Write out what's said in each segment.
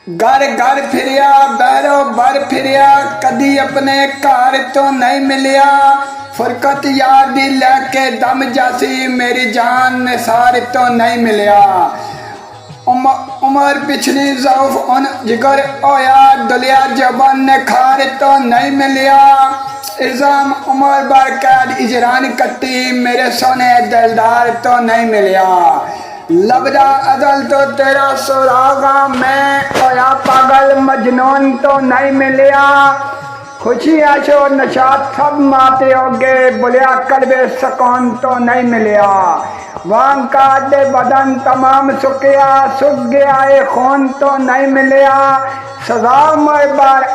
घर घर फिरिया बैरो बर फिरिया कदी अपने घर तो नहीं मिलिया। फुरकत यार दी लैके दम जासी मेरी जान निसार तो नहीं मिलिया। उमर पिछली ज़ौफ उन जिगर होया दुलिया जबान ने खार तो नहीं मिलिया। इल्ज़ाम उमर बर कैद इजरान कट्टी मेरे सोने दिलदार तो नहीं मिलिया। लबदा अजल तो तेरा सुरागा मैं होया पागल मजनून तो नहीं मिलिया। खुशी आशो नशात सब माते होगे बुलिया कलबे सकून तो नहीं मिलिया। वांग का दे बदन तमाम सुखिया सुख गया है खून तो नहीं मिलिया। सजा मोए बार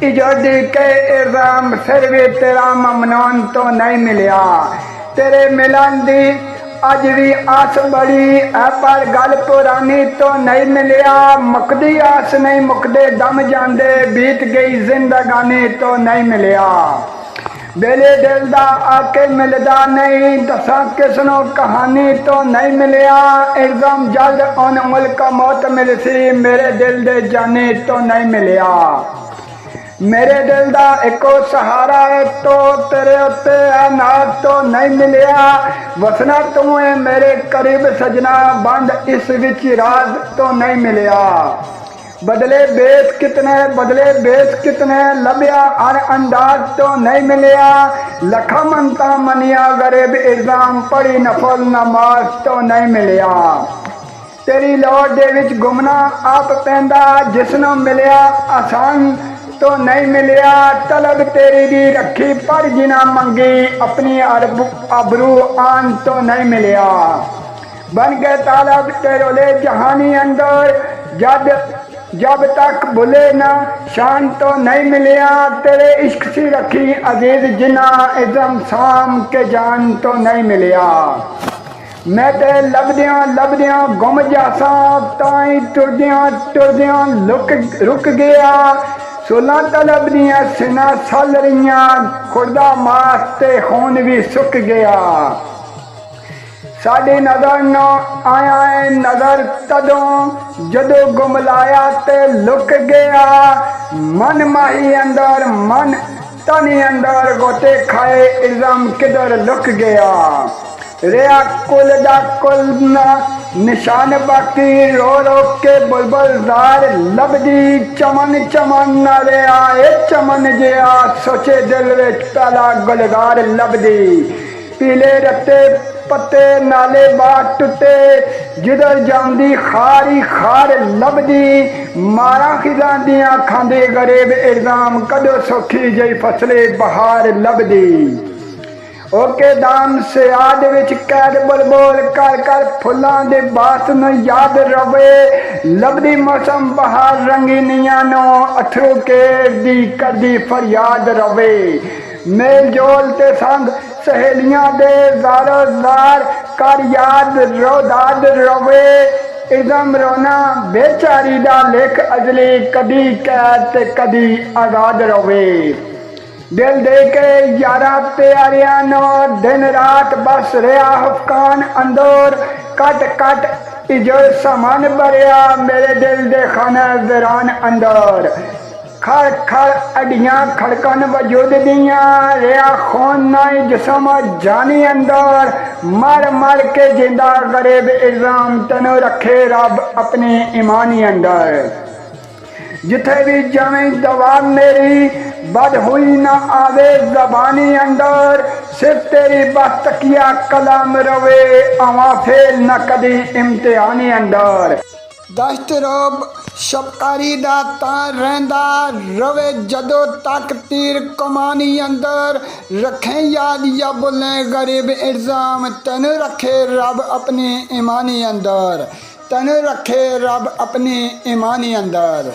इजोदी के इल्जाम फिर भी तेरा ममनून तो नहीं मिलिया। तेरे मिलन दी अज भी आस बड़ी है पर गल पुरानी तो नहीं मिलिया। मुकदी आस नहीं मुकदे दम जांदे बीत गई जिंदगानी तो नहीं मिलिया। बेले दिल दा आके मिलदा नहीं दसा किसनो कहानी तो नहीं मिलिया। एकदम जल्द उन मुल्क मौत मिलसी मेरे दिल दे जाने तो नहीं मिलिया। मेरे दिल दा एको सहारा है तो तेरे उत्ते नाथ तो नहीं मिलिया। वसना तू है मेरे करीब सजना बंद इस विच राज तो नहीं मिलिया। बदले बेस कितने लभ्या अन अंदाज तो नहीं मिलिया। लखा मनता मनिया गरीब इल्जाम पढ़ी नफल नमाज तो नहीं मिलिया। तेरी लौट दे विच गुमना आप पैंदा जिसनों मिलिया आसान तो नहीं मिलिया। तलब तेरी दी रखी पर जिना मंगी अपनी अबरू आन तो नहीं मिलिया। बन गए तालब तेरोले जहानी अंदर जब तक बुले ना शान तो नहीं मिलिया। तेरे इश्क सी रखी अजीज जिना इज़म शाम के जान तो नहीं मिलिया। मैं ते लभदियां गुम जासा ताई टुरदियां रुक गया। सोलह तलब दियां सिना सल रही खुरदा मास ते खून भी सुक गया। साड़ी नजर न आया है नजर तदों जदों गुमलाया ते लुक गया। मन माही अंदर मन तनी अंदर गोते खाए इल्जाम किधर लुक गया। रेया कुल दा कुल ना निशान बाकी रो रो के बुलबुल जार लबदी चमन न रेया चमन जिया सोचे दिल विच पहला गुलगार लबदी। पीले रत्ते पत्ते नाले बाग टुटे जिधर जांदी खारी खार लबदी। मारा खिलांदियां खांदे गरीब इल्जाम कदों सौखी जई फसले बहार लबदी। ओके दाम से याद विच कैद बुलबुल कर कर फुल्लां दे बास न याद रवे। लबदी मौसम बहार रंगीनियां नो अथरू केर दी कदी फरियाद रवे। मेल जोल ते संग सहेलियां दे ज़ारो ज़ार कर याद रोदाद रवे। इज़म रोना बेचारी दा लेख अजली कदी कैद ते कदी आज़ाद रवे। दिल दे के यारा प्यारिया नो दिन रात बस रहा हफकान अंदर। कट कट इजर समान भरिया मेरे दिल दे खाना वीरान अंदर। खड़ खड़ अडियां खड़कन वजूद दियां रहा खून नाई जिसम जानी अंदर। मर मर के जिंदा गरीब इल्जाम तेनू रखे रब अपनी ईमानी अंदर। जिथे भी जावे दवा मेरी बद हुई ना आवे जबानी अंदर। सिर्फ तेरी बस तकिया कलम रवे आवा फेल न कदी इम्तिहानी अंदर। दश्त रोब शबकारी दा तां रहिंदा रवे जदों तक तीर कमानी अंदर। रखें याद या बुलें गरीब इल्जाम तेनू रखे रब अपनी ईमानी अंदर। तेनू रखे रब अपनी ईमानी अंदर।